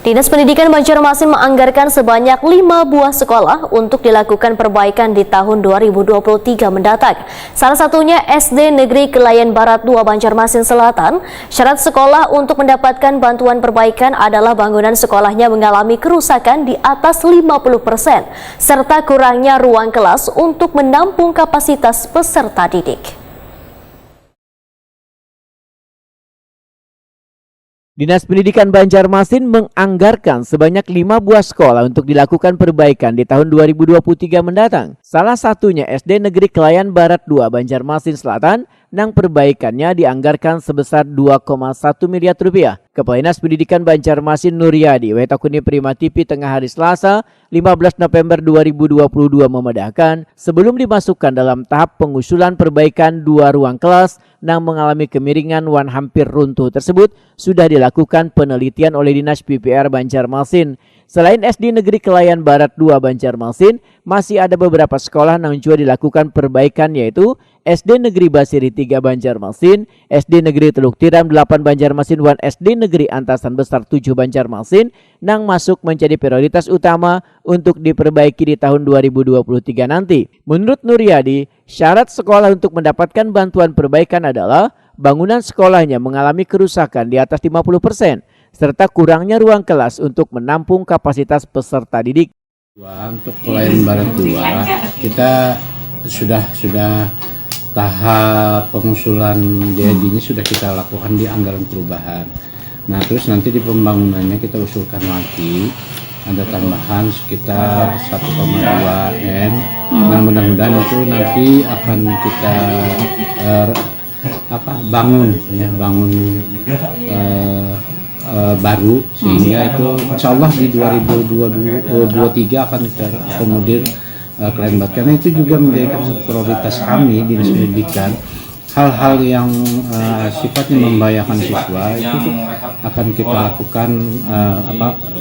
Dinas Pendidikan Banjarmasin menganggarkan sebanyak 5 buah sekolah untuk dilakukan perbaikan di tahun 2023 mendatang. Salah satunya SD Negeri Kelayan Barat 2 Banjarmasin Selatan. Syarat sekolah untuk mendapatkan bantuan perbaikan adalah bangunan sekolahnya mengalami kerusakan di atas 50%, serta kurangnya ruang kelas untuk menampung kapasitas peserta didik. Dinas Pendidikan Banjarmasin menganggarkan sebanyak 5 buah sekolah untuk dilakukan perbaikan di tahun 2023 mendatang. Salah satunya SD Negeri Kelayan Barat 2 Banjarmasin Selatan, yang perbaikannya dianggarkan sebesar 2,1 miliar rupiah. Kepala Dinas Pendidikan Banjarmasin Nuryadi Wetakuni Prima TV tengah hari Selasa 15 November 2022 memedahkan sebelum dimasukkan dalam tahap pengusulan perbaikan 2 ruang kelas yang mengalami kemiringan wan hampir runtuh tersebut sudah dilakukan penelitian oleh Dinas PPR Banjarmasin. Selain SD Negeri Kelayan Barat 2 Banjarmasin, masih ada beberapa sekolah yang juga dilakukan perbaikan, yaitu SD Negeri Basiri 3 Banjarmasin, SD Negeri Teluk Tiram 8 Banjarmasin, dan SD Negeri Antasan Besar 7 Banjarmasin yang masuk menjadi prioritas utama untuk diperbaiki di tahun 2023 nanti. Menurut Nuryadi, syarat sekolah untuk mendapatkan bantuan perbaikan adalah bangunan sekolahnya mengalami kerusakan di atas 50%, serta kurangnya ruang kelas untuk menampung kapasitas peserta didik. Untuk Kelayan Barat 2, kita sudah tahap pengusulan JID-nya sudah kita lakukan di anggaran perubahan. Nah, terus nanti di pembangunannya kita usulkan lagi ada tambahan sekitar 1,2 M. Nah, mudah-mudahan itu nanti akan kita bangun baru, sehingga itu insya Allah di 2023 akan terakomodir Kelayan Barat, karena itu juga menjadi prioritas kami di Dinas Pendidikan. Hal-hal yang sifatnya membahayakan siswa itu akan kita lakukan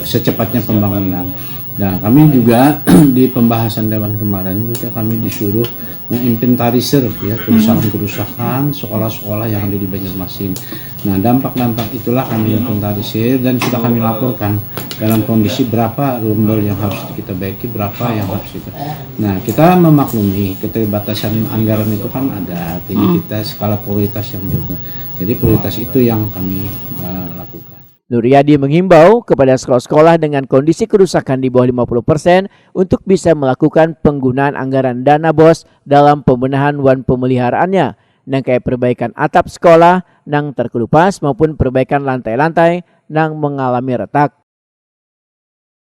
secepatnya pembangunan. Nah, kami juga di pembahasan Dewan kemarin juga kami disuruh menginventarisir ya kerusakan-kerusakan sekolah-sekolah yang ada di Banjarmasin. Nah, dampak-dampak itulah kami inventarisir dan sudah kami laporkan dalam kondisi berapa rombel yang harus kita baiki, berapa yang harus kita. Nah, kita memaklumi keterbatasan anggaran itu kan ada, jadi kita skala prioritas yang juga. Jadi prioritas itu yang kami lakukan. Nuryadi menghimbau kepada sekolah-sekolah dengan kondisi kerusakan di bawah 50% untuk bisa melakukan penggunaan anggaran dana BOS dalam pembenahan dan pemeliharaannya, yang kayak perbaikan atap sekolah yang terkelupas maupun perbaikan lantai-lantai yang mengalami retak.